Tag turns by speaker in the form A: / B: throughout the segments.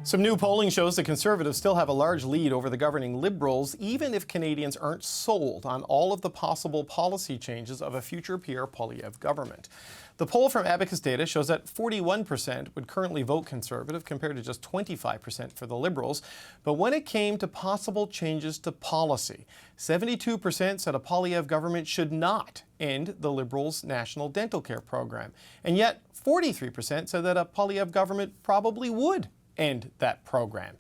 A: Some new polling shows the Conservatives still have a large lead over the governing Liberals, even if Canadians aren't sold on all of the possible policy changes of a future Pierre Poilievre government. The poll from Abacus Data shows that 41% would currently vote Conservative compared to just 25% for the Liberals. But when it came to possible changes to policy, 72% said a Poilievre government should not end the Liberals' national dental care program. And yet 43% said that a Poilievre government probably would end that program.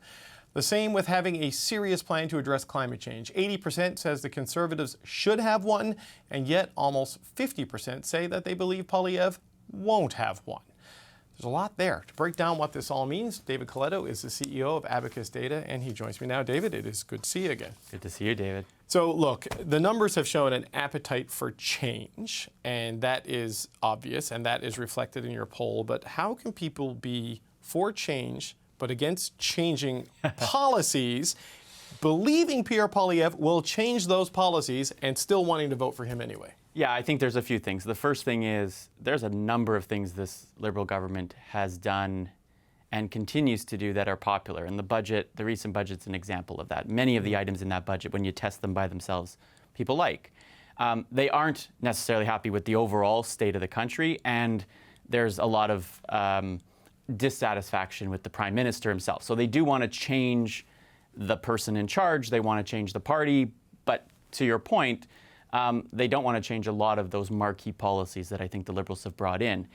A: The same with having a serious plan to address climate change. 80% says the Conservatives should have one, and yet almost 50% say that they believe Poilievre won't have one. There's a lot there. To break down what this all means, David Coletto is the CEO of Abacus Data, and he joins me now. David, it is good to see you again.
B: Good to see you, David.
A: So look, the numbers have shown an appetite for change, and that is obvious, and that is reflected in your poll. But how can people be for change but against changing policies, believing Pierre Poilievre will change those policies and still wanting to vote for him anyway?
B: Yeah, I think there's a few things. The first thing is there's a number of things this Liberal government has done and continues to do that are popular. And the recent budget's an example of that. Many of the items in that budget, when you test them by themselves, people like. They aren't necessarily happy with the overall state of the country, and there's a lot of dissatisfaction with the Prime Minister himself. So they do want to change the person in charge, they want to change the party, but to your point, they don't want to change a lot of those marquee policies that I think the Liberals have brought in,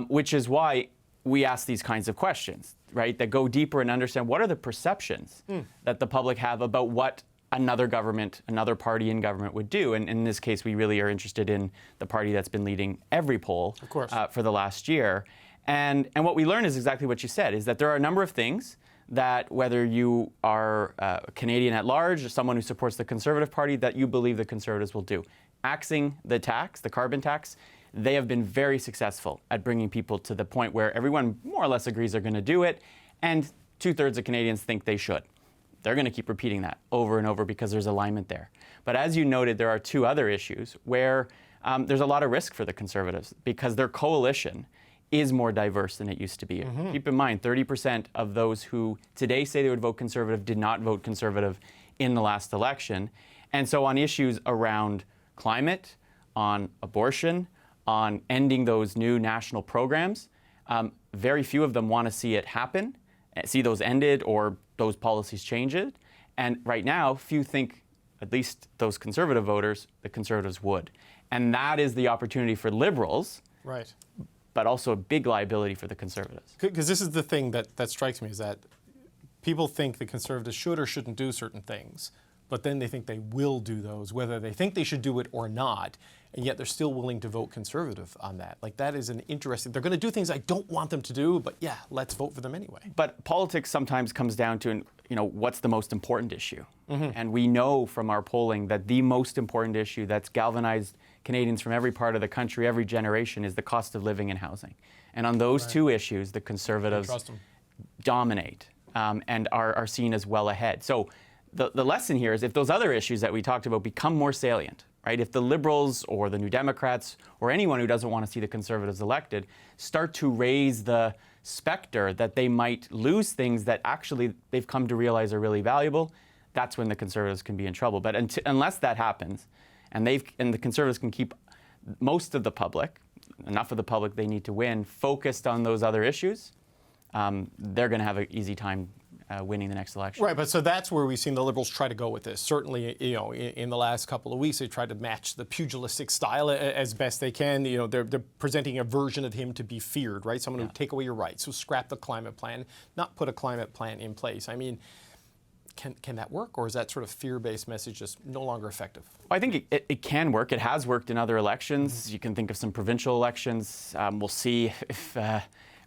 B: which is why we ask these kinds of questions, right, that go deeper and understand what are the perceptions that the public have about what another government, another party in government would do. And in this case, we really are interested in the party that's been leading every poll for the last year. And what we learn is exactly what you said, is that there are a number of things that whether you are a Canadian at large or someone who supports the Conservative Party, that you believe the Conservatives will do. Axing the tax, the carbon tax, they have been very successful at bringing people to the point where everyone more or less agrees they're going to do it, and 2/3 of Canadians think they should. They're going to keep repeating that over and over because there's alignment there. But as you noted, there are two other issues where there's a lot of risk for the Conservatives because their coalition is more diverse than it used to be. Keep in mind, 30% of those who today say they would vote Conservative did not vote Conservative in the last election. And so on issues around climate, on abortion, on ending those new national programs, very few of them want to see it happen, see those ended or those policies changed. And right now, few think, at least those Conservative voters, the Conservatives would. And that is the opportunity for Liberals.
A: Right.
B: But also a big liability for the Conservatives.
A: Because this is the thing that strikes me, is that people think the Conservatives should or shouldn't do certain things, but then they think they will do those, whether they think they should do it or not, and yet they're still willing to vote Conservative on that. Like, that is an interesting, they're going to do things I don't want them to do, but yeah, let's vote for them anyway.
B: But politics sometimes comes down to, what's the most important issue? And we know from our polling that the most important issue that's galvanized Canadians from every part of the country, every generation, is the cost of living and housing. And on those two issues, the Conservatives dominate and are seen as well ahead. So the lesson here is if those other issues that we talked about become more salient, right? If the Liberals or the New Democrats or anyone who doesn't want to see the Conservatives elected start to raise the specter that they might lose things that actually they've come to realize are really valuable, that's when the Conservatives can be in trouble. But unless that happens, and the Conservatives can keep most of the public, enough of the public they need to win, focused on those other issues, they're going to have an easy time winning the next election.
A: Right, but so that's where we've seen the Liberals try to go with this. Certainly, in the last couple of weeks, they tried to match the pugilistic style as best they can. They're presenting a version of him to be feared, right? Someone who would take away your rights, so scrap the climate plan, not put a climate plan in place. I mean, can that work, or is that sort of fear-based message just no longer effective?
B: Well, I think it can work. It has worked in other elections. You can think of some provincial elections. We'll see if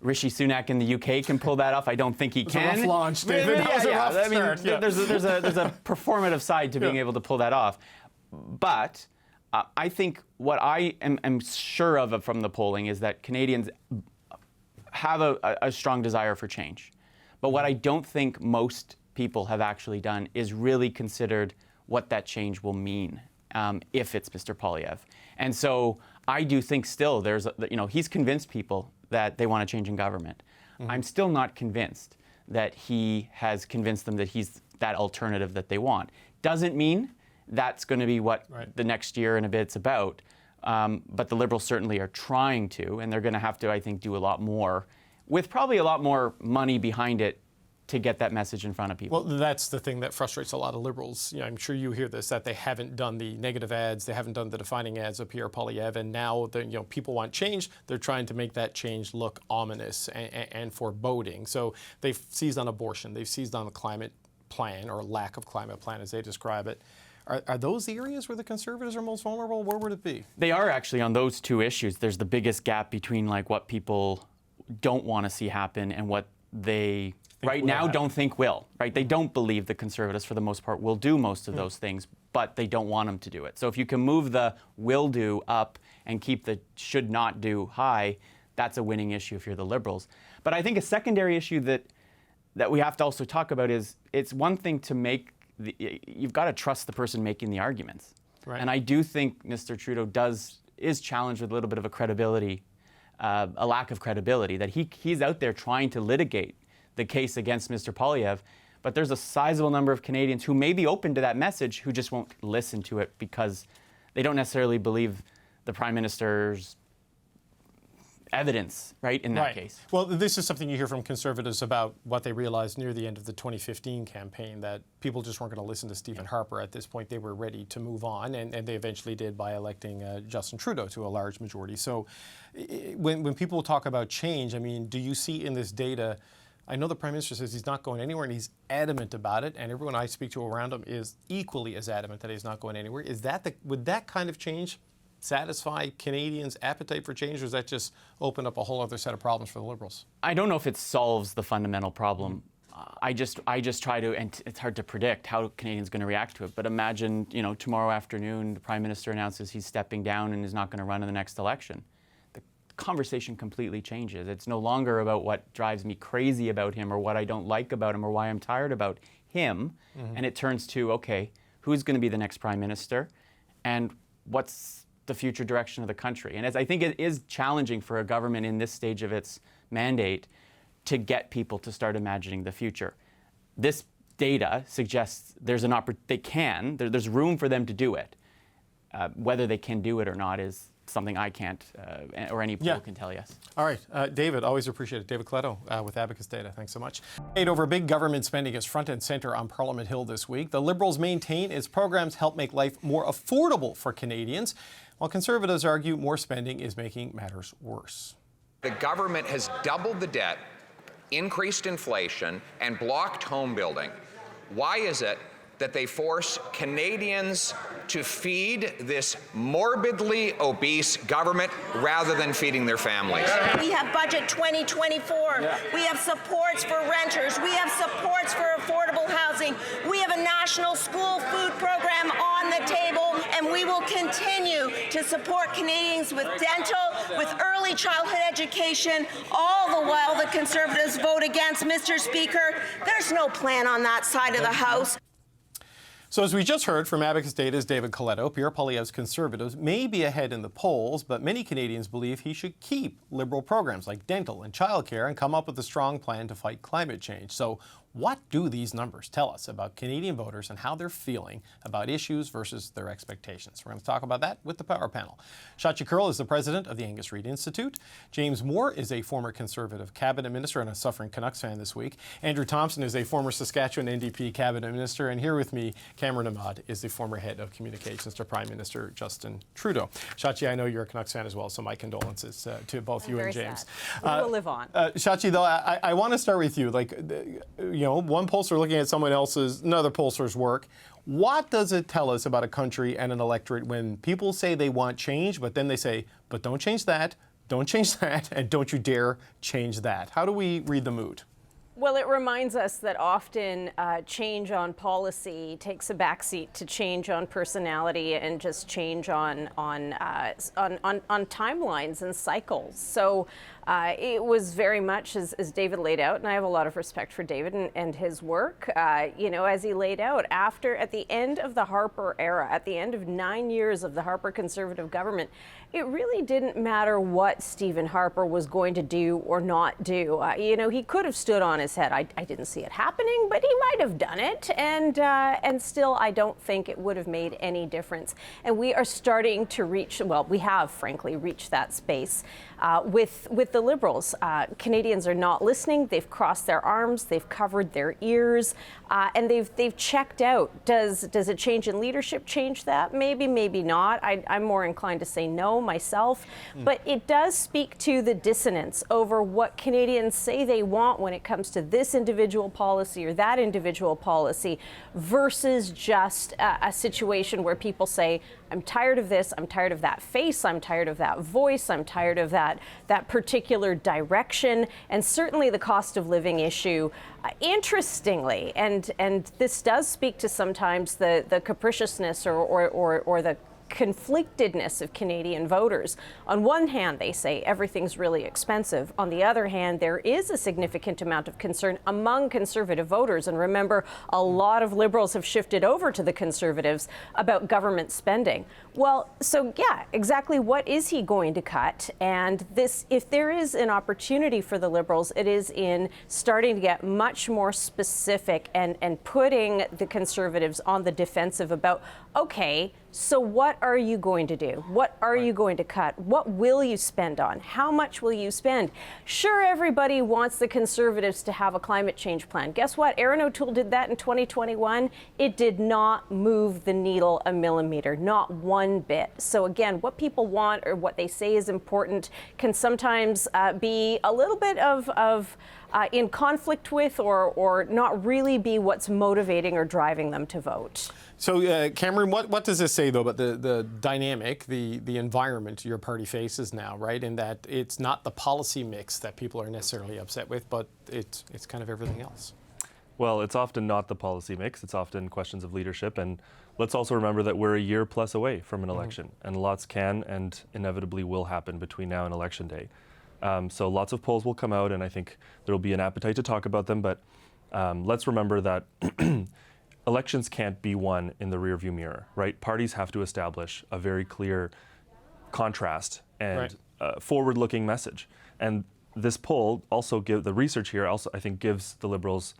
B: Rishi Sunak in the UK can pull that off. I don't think he can.
A: It's a rough launch, David.
B: There's a performative side to being able to pull that off. But I think what I am sure of from the polling is that Canadians have a strong desire for change. But what I don't think most people have actually done is really considered what that change will mean if it's Mr. Poilievre. And so I do think still he's convinced people that they want a change in government. I'm still not convinced that he has convinced them that he's that alternative that they want. Doesn't mean that's going to be what the next year and a bit's about, but the Liberals certainly are trying to, and they're going to have to, I think, do a lot more, with probably a lot more money behind it to get that message in front of people.
A: Well, that's the thing that frustrates a lot of Liberals. You know, I'm sure you hear this, that they haven't done the negative ads, they haven't done the defining ads of Pierre Poilievre, and now people want change. They're trying to make that change look ominous and foreboding. So they've seized on abortion, they've seized on the climate plan, or lack of climate plan as they describe it. Are those the areas where the Conservatives are most vulnerable? Where would it be?
B: They are actually on those two issues. There's the biggest gap between like what people don't want to see happen and what they right now don't think will. Right? They don't believe the Conservatives, for the most part, will do most of those things, but they don't want them to do it. So if you can move the will do up and keep the should not do high, that's a winning issue if you're the Liberals. But I think a secondary issue that we have to also talk about is it's one thing to make you've got to trust the person making the arguments. Right. And I do think Mr. Trudeau is challenged with a little bit of a credibility, a lack of credibility, that he's out there trying to litigate the case against Mr. Poilievre, but there's a sizable number of Canadians who may be open to that message who just won't listen to it because they don't necessarily believe the Prime Minister's evidence, right, in that case.
A: Well, this is something you hear from Conservatives about what they realized near the end of the 2015 campaign, that people just weren't going to listen to Stephen Harper at this point. They were ready to move on, and they eventually did by electing Justin Trudeau to a large majority. So when people talk about change, I mean, do you see in this data, I know the Prime Minister says he's not going anywhere and he's adamant about it, and everyone I speak to around him is equally as adamant that he's not going anywhere. Would that kind of change satisfy Canadians' appetite for change, or does that just open up a whole other set of problems for the Liberals?
B: I don't know if it solves the fundamental problem. I just try to, and it's hard to predict how Canadians are going to react to it. But imagine, tomorrow afternoon, the Prime Minister announces he's stepping down and is not going to run in the next election. The conversation completely changes. It's no longer about what drives me crazy about him or what I don't like about him or why I'm tired about him. And it turns to, okay, who's going to be the next Prime Minister and what's the future direction of the country. And as I think it is challenging for a government in this stage of its mandate to get people to start imagining the future. This data suggests there's there's room for them to do it. Whether they can do it or not is something I can't, or any poll can tell you.
A: All right, David, always appreciate it. David Coletto with Abacus Data. Thanks so much. Over big government spending is front and center on Parliament Hill this week. The Liberals maintain its programs help make life more affordable for Canadians, while Conservatives argue more spending is making matters worse.
C: The government has doubled the debt, increased inflation, and blocked home building. Why is it that they force Canadians to feed this morbidly obese government rather than feeding their families?
D: We have Budget 2024. We have supports for renters. We have supports for affordable housing. We have a national school food program on the table, and we will continue to support Canadians with dental, with early childhood education, all the while the Conservatives vote against. Mr. Speaker, there's no plan on that side of the House.
A: So as we just heard from Abacus Data's David Coletto, Pierre Poilievre's Conservatives may be ahead in the polls, but many Canadians believe he should keep Liberal programs like dental and childcare and come up with a strong plan to fight climate change. So what do these numbers tell us about Canadian voters and how they're feeling about issues versus their expectations? We're going to talk about that with the Power Panel. Shachi Kurl is the president of the Angus Reid Institute. James Moore is a former Conservative cabinet minister and a suffering Canucks fan this week. Andrew Thompson is a former Saskatchewan NDP cabinet minister. And here with me, Cameron Ahmad is the former head of communications to Prime Minister Justin Trudeau. Shachi, I know you're a Canucks fan as well, so my condolences to both you and James.
E: We will live on.
A: Shachi, though, I want to start with you. One pollster looking at another pollster's work. What does it tell us about a country and an electorate when people say they want change, but then they say, but don't change that, and don't you dare change that? How do we read the mood?
E: Well, it reminds us that often change on policy takes a backseat to change on personality and just change on timelines and cycles. So It was very much as David laid out, and I have a lot of respect for David and his work. As he laid out, at the end of the Harper era, at the end of 9 years of the Harper Conservative government, it really didn't matter what Stephen Harper was going to do or not do. He could have stood on his head. I didn't see it happening, but he might have done it, and still, I don't think it would have made any difference. And we are starting to reach, we have frankly reached that space with the Liberals. Canadians are not listening. They've crossed their arms. They've covered their ears, and they've checked out. Does a change in leadership change that? Maybe, maybe not. I'm more inclined to say no myself, but it does speak to the dissonance over what Canadians say they want when it comes to this individual policy or that individual policy versus just a situation where people say, I'm tired of this, I'm tired of that face, I'm tired of that voice, I'm tired of that particular direction, and certainly the cost of living issue. Interestingly, and this does speak to sometimes the capriciousness or the conflictedness of Canadian voters. On one hand, they say everything's really expensive. On the other hand, there is a significant amount of concern among Conservative voters. And remember, a lot of Liberals have shifted over to the Conservatives about government spending. Well, so yeah, exactly what is he going to cut? And this, if there is an opportunity for the Liberals, it is in starting to get much more specific and putting the Conservatives on the defensive about, okay, so what are you going to do? What are you going to cut? What will you spend on? How much will you spend? Sure, everybody wants the Conservatives to have a climate change plan. Guess what? Erin O'Toole did that in 2021. It did not move the needle a millimeter, not one bit. So again, what people want or what they say is important can sometimes be a little bit of in conflict with or not really be what's motivating or driving them to vote.
A: So, Cameron, what does this say, though, about the dynamic, the environment your party faces now, right? In that it's not the policy mix that people are necessarily upset with, but it's kind of everything else.
F: Well, it's often not the policy mix. It's often questions of leadership. And let's also remember that we're a year plus away from an election, and lots can and inevitably will happen between now and Election Day. So lots of polls will come out, and I think there will be an appetite to talk about them. But let's remember that elections can't be won in the rearview mirror, right? Parties have to establish a very clear contrast and forward-looking message. And this poll also the research here also, I think, gives the Liberals,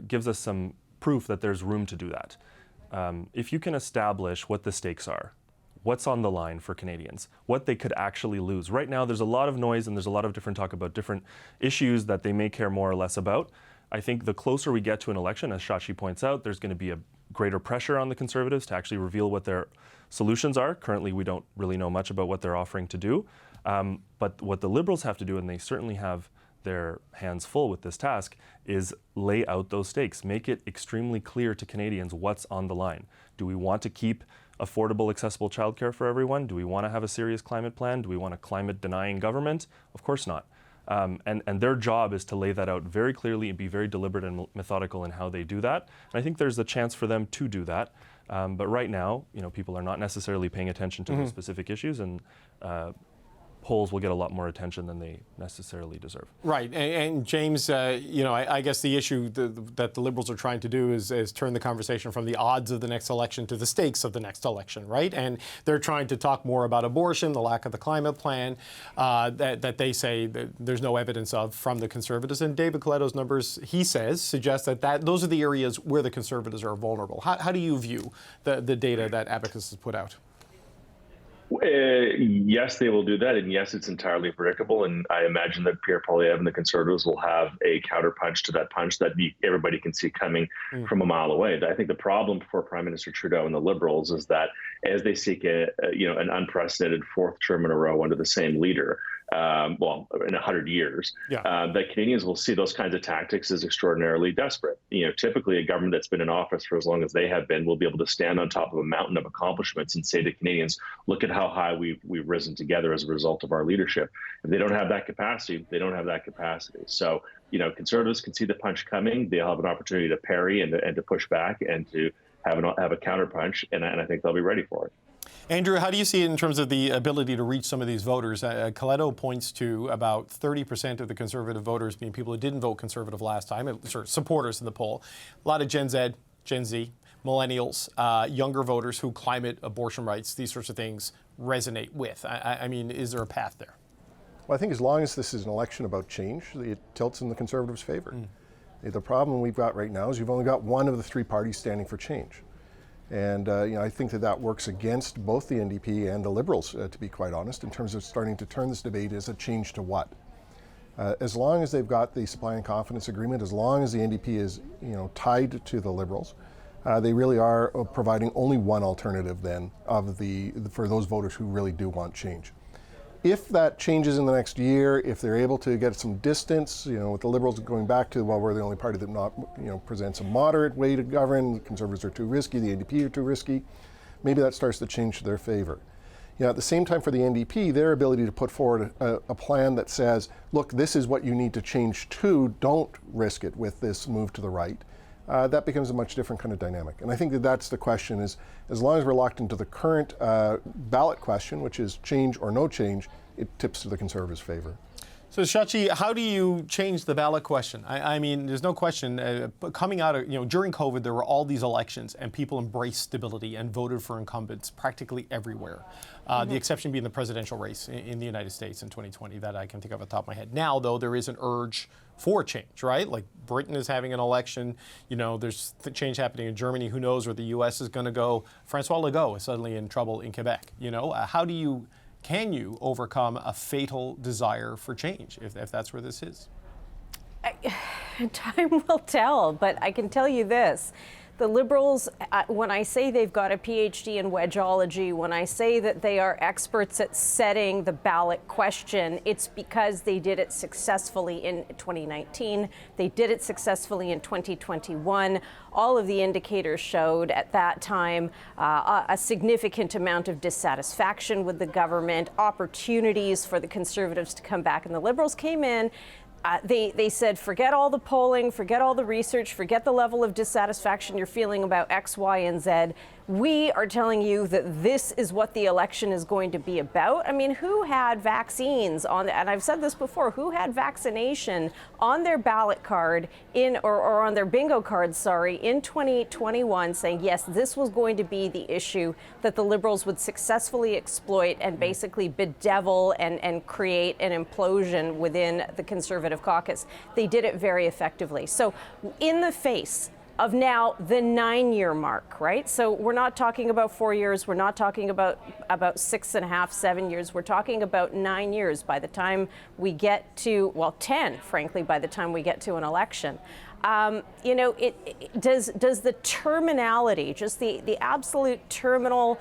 F: gives us some proof that there's room to do that. If you can establish what the stakes are, what's on the line for Canadians, what they could actually lose. Right now, there's a lot of noise and there's a lot of different talk about different issues that they may care more or less about. I think the closer we get to an election, as Shashi points out, there's going to be a greater pressure on the Conservatives to actually reveal what their solutions are. Currently, we don't really know much about what they're offering to do. But what the Liberals have to do, and they certainly have their hands full with this task, is lay out those stakes. Make it extremely clear to Canadians what's on the line. Do we want to keep affordable, accessible childcare for everyone? Do we want to have a serious climate plan? Do we want a climate-denying government? Of course not. And their job is to lay that out very clearly and be very deliberate and methodical in how they do that. And I think there's a chance for them to do that. But right now, people are not necessarily paying attention to those specific issues, and polls will get a lot more attention than they necessarily deserve.
A: Right, and James, I guess the issue that the Liberals are trying to do is turn the conversation from the odds of the next election to the stakes of the next election, right? And they're trying to talk more about abortion, the lack of the climate plan, that they say that there's no evidence of from the Conservatives. And David Coletto's numbers, he says, suggest that those are the areas where the Conservatives are vulnerable. How do you view the data that Abacus has put out?
G: Yes, they will do that, and yes, it's entirely predictable. And I imagine that Pierre Poilievre and the Conservatives will have a counterpunch to that punch that everybody can see coming from a mile away. I think the problem for Prime Minister Trudeau and the Liberals is that as they seek an unprecedented fourth term in a row under the same leader, in 100 years, that Canadians will see those kinds of tactics as extraordinarily desperate. Typically a government that's been in office for as long as they have been will be able to stand on top of a mountain of accomplishments and say to Canadians, look at how high we've risen together as a result of our leadership. If they don't have that capacity, they don't have that capacity. So, Conservatives can see the punch coming. They'll have an opportunity to parry and to push back and to have a counterpunch, and I think they'll be ready for it.
A: Andrew, how do you see it in terms of the ability to reach some of these voters? Coletto points to about 30% of the Conservative voters being people who didn't vote Conservative last time, supporters in the poll. A lot of Gen Z, millennials, younger voters who climate, abortion rights, these sorts of things resonate with. I mean, is there a path there?
H: Well, I think as long as this is an election about change, it tilts in the Conservatives' favor. The problem we've got right now is you've only got one of the three parties standing for change. And I think that works against both the NDP and the Liberals, to be quite honest, in terms of starting to turn this debate as a change to what. As long as they've got the supply and confidence agreement, as long as the NDP is tied to the Liberals, they really are providing only one alternative then for those voters who really do want change. If that changes in the next year, if they're able to get some distance, with the Liberals going back to, well, we're the only party that presents a moderate way to govern, the Conservatives are too risky, the NDP are too risky, maybe that starts to change to their favor. At the same time for the NDP, their ability to put forward a plan that says, look, this is what you need to change to, don't risk it with this move to the right, that becomes a much different kind of dynamic. And I think that's the question is, as long as we're locked into the current ballot question, which is change or no change, it tips to the Conservatives' favor.
A: So Shachi, how do you change the ballot question? I mean, there's no question, coming out of, during COVID, there were all these elections and people embraced stability and voted for incumbents practically everywhere. The exception being the presidential race in the United States in 2020 that I can think of at the top of my head. Now, though, there is an urge for change, right? Like Britain is having an election, there's change happening in Germany, who knows where the US is going to go. Francois Legault is suddenly in trouble in Quebec, Can you overcome a fatal desire for change if that's where this is?
E: Time will tell, but I can tell you this. The Liberals, when I say they've got a PhD in wedgeology, when I say that they are experts at setting the ballot question, it's because they did it successfully in 2019. They did it successfully in 2021. All of the indicators showed at that time a significant amount of dissatisfaction with the government, opportunities for the Conservatives to come back, and the Liberals came in. They said, forget all the polling, forget all the research, forget the level of dissatisfaction you're feeling about X, Y, and Z. We are telling you that this is what the election is going to be about. I mean, who had vaccines on, and I've said this before, who had vaccination on their ballot card or on their bingo card, in 2021 saying, yes, this was going to be the issue that the Liberals would successfully exploit and basically bedevil and create an implosion within the Conservative caucus. They did it very effectively. So in the face of now the 9-year mark, right? So we're not talking about 4 years. We're not talking about 6.5, 7 years. We're talking about 9 years by the time we get to, 10, frankly, by the time we get to an election. Does the terminality, just the absolute terminal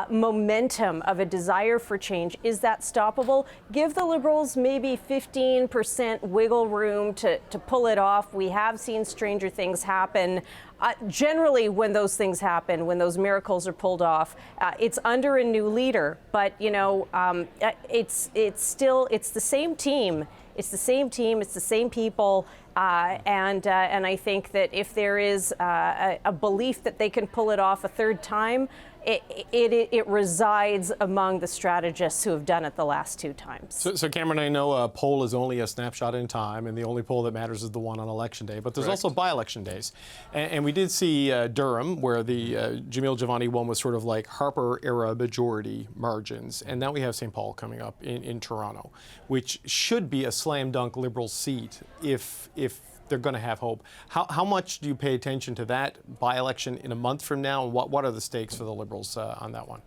E: momentum of a desire for change, is that stoppable? Give the Liberals maybe 15% wiggle room to pull it off. We have seen stranger things happen. Generally, when those things happen, when those miracles are pulled off, it's under a new leader. But it's the same team. It's the same team. It's the same people. And I think that if there is a belief that they can pull it off a third time, it resides among the strategists who have done it the last 2 times.
A: So Cameron, I know a poll is only a snapshot in time, and the only poll that matters is the one on election day. But there's also by-election days, and we did see Durham, where the Jamil Javani one was sort of like Harper-era majority margins, and now we have St. Paul coming up in Toronto, which should be a slam-dunk Liberal seat if they're going to have hope. How much do you pay attention to that by-election in a month from now, and what are the stakes for the Liberals on that one?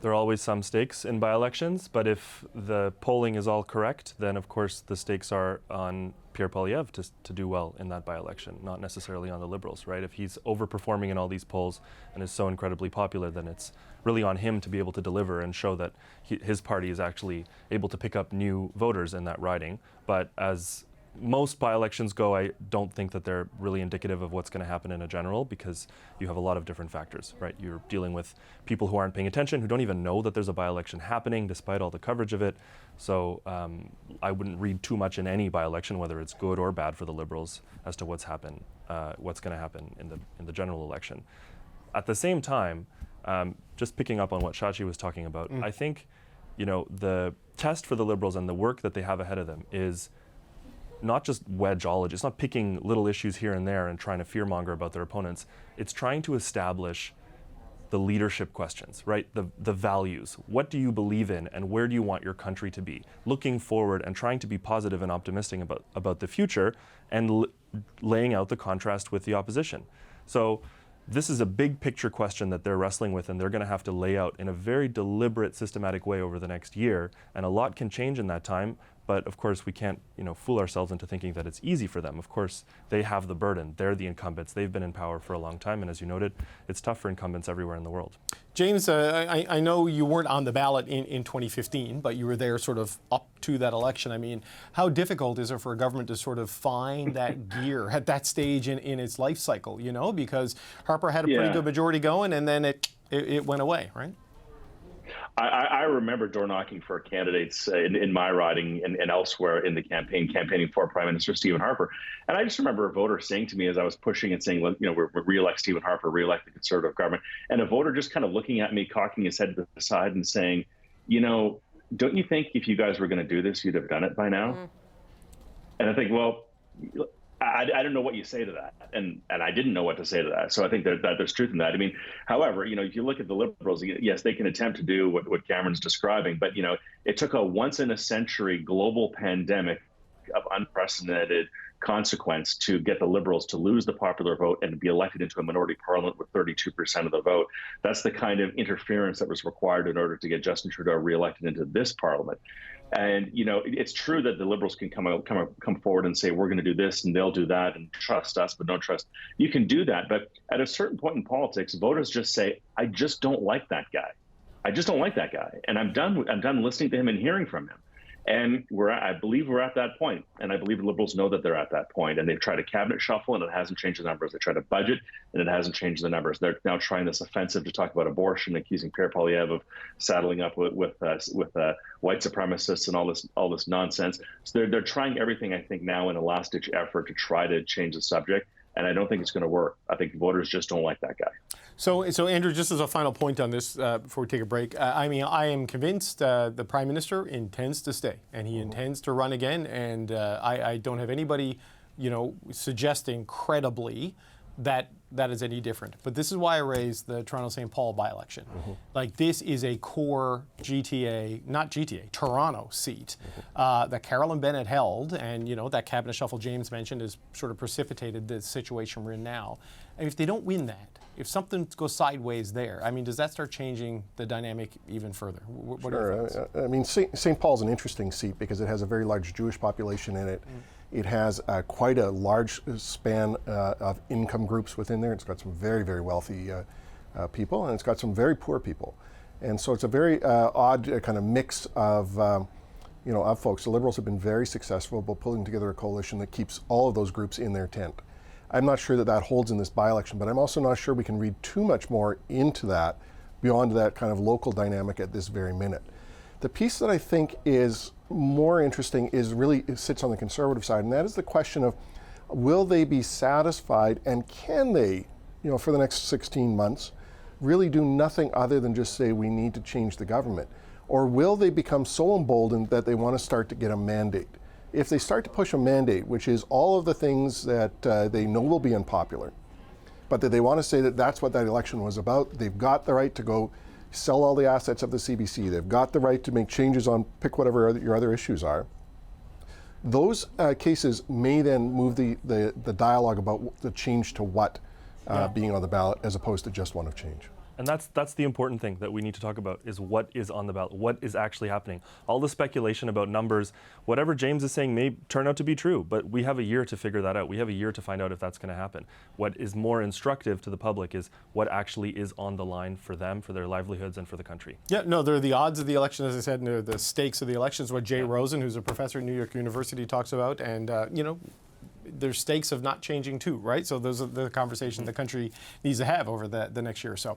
F: There are always some stakes in by-elections, but if the polling is all correct, then of course the stakes are on Pierre Poilievre to do well in that by-election, not necessarily on the Liberals, right? If he's overperforming in all these polls and is so incredibly popular, then it's really on him to be able to deliver and show that his party is actually able to pick up new voters in that riding. But as most by-elections go, I don't think that they're really indicative of what's going to happen in a general, because you have a lot of different factors, right? You're dealing with people who aren't paying attention, who don't even know that there's a by-election happening despite all the coverage of it. So I wouldn't read too much in any by-election, whether it's good or bad for the Liberals, as to what's going to happen in the general election. At the same time, just picking up on what Shachi was talking about, I think, the test for the Liberals and the work that they have ahead of them is not just wedgeology. It's not picking little issues here and there and trying to fearmonger about their opponents. It's trying to establish the leadership questions, right? The values. What do you believe in and where do you want your country to be? Looking forward and trying to be positive and optimistic about the future and laying out the contrast with the opposition. So this is a big picture question that they're wrestling with, and they're going to have to lay out in a very deliberate, systematic way over the next year. And a lot can change in that time. But of course, we can't, fool ourselves into thinking that it's easy for them. Of course, they have the burden. They're the incumbents. They've been in power for a long time. And as you noted, it's tough for incumbents everywhere in the world.
A: James, I know you weren't on the ballot in 2015, but you were there sort of up to that election. I mean, how difficult is it for a government to sort of find that gear at that stage in its life cycle, because Harper had a pretty good majority going and then it went away, right?
G: I remember door knocking for candidates in my riding and elsewhere in the campaigning for Prime Minister Stephen Harper. And I just remember a voter saying to me as I was pushing and saying, we're re-elect Stephen Harper, re-elect the Conservative government. And a voter just kind of looking at me, cocking his head to the side and saying, don't you think if you guys were going to do this, you'd have done it by now? And I think, well, I don't know what you say to that. And I didn't know what to say to that. So I think that there's truth in that. I mean, however, if you look at the Liberals, yes, they can attempt to do what Cameron's describing, but, it took a once in a century global pandemic of unprecedented consequence to get the Liberals to lose the popular vote and to be elected into a minority parliament with 32% of the vote. That's the kind of interference that was required in order to get Justin Trudeau reelected into this parliament. And, it's true that the Liberals can come forward and say, we're going to do this and they'll do that and trust us, but don't trust. You can do that. But at a certain point in politics, voters just say, I just don't like that guy. I just don't like that guy. And I'm done listening to him and hearing from him. And I believe we're at that point. And I believe the Liberals know that they're at that point. And they've tried a cabinet shuffle and it hasn't changed the numbers. They tried a budget and it hasn't changed the numbers. They're now trying this offensive to talk about abortion, accusing Pierre Poilievre of saddling up with white supremacists and all this nonsense. So they're trying everything, I think, now in a last-ditch effort to try to change the subject. And I don't think it's going to work. I think voters just don't like that guy.
A: So Andrew, just as a final point on this before we take a break, I am convinced the Prime Minister intends to stay and he intends to run again. And I don't have anybody, suggesting credibly that is any different. But this is why I raised the Toronto-St. Paul by-election. Like, this is a core Toronto seat that Carolyn Bennett held, and that cabinet shuffle James mentioned has sort of precipitated the situation we're in now. And if they don't win that, if something goes sideways there, does that start changing the dynamic even further? What are your thoughts?
H: St. Paul's an interesting seat because it has a very large Jewish population in it. It has quite a large span of income groups within there. It's got some very, very wealthy people, and it's got some very poor people. And so it's a very odd kind of mix of folks. The Liberals have been very successful about pulling together a coalition that keeps all of those groups in their tent. I'm not sure that holds in this by-election, but I'm also not sure we can read too much more into that beyond that kind of local dynamic at this very minute. The piece that I think is more interesting it sits on the Conservative side, and that is the question of, will they be satisfied and can they, for the next 16 months, really do nothing other than just say we need to change the government? Or will they become so emboldened that they want to start to get a mandate? If they start to push a mandate, which is all of the things that they know will be unpopular, but that they want to say that that's what that election was about, they've got the right to go sell all the assets of the CBC, they've got the right to make changes on pick whatever your other issues are. Those cases may then move the dialogue about the change to what being on the ballot as opposed to just one of change.
F: And that's the important thing that we need to talk about, is what is on the ballot, what is actually happening. All the speculation about numbers, whatever James is saying may turn out to be true, but we have a year to figure that out. We have a year to find out if that's going to happen. What is more instructive to the public is what actually is on the line for them, for their livelihoods, and for the country. Yeah,
A: no, they're the odds of the election, as I said, and the stakes of the election is what Jay Rosen, who's a professor at New York University, talks about, and there's stakes of not changing too, right? So those are the conversation the country needs to have over the next year or so.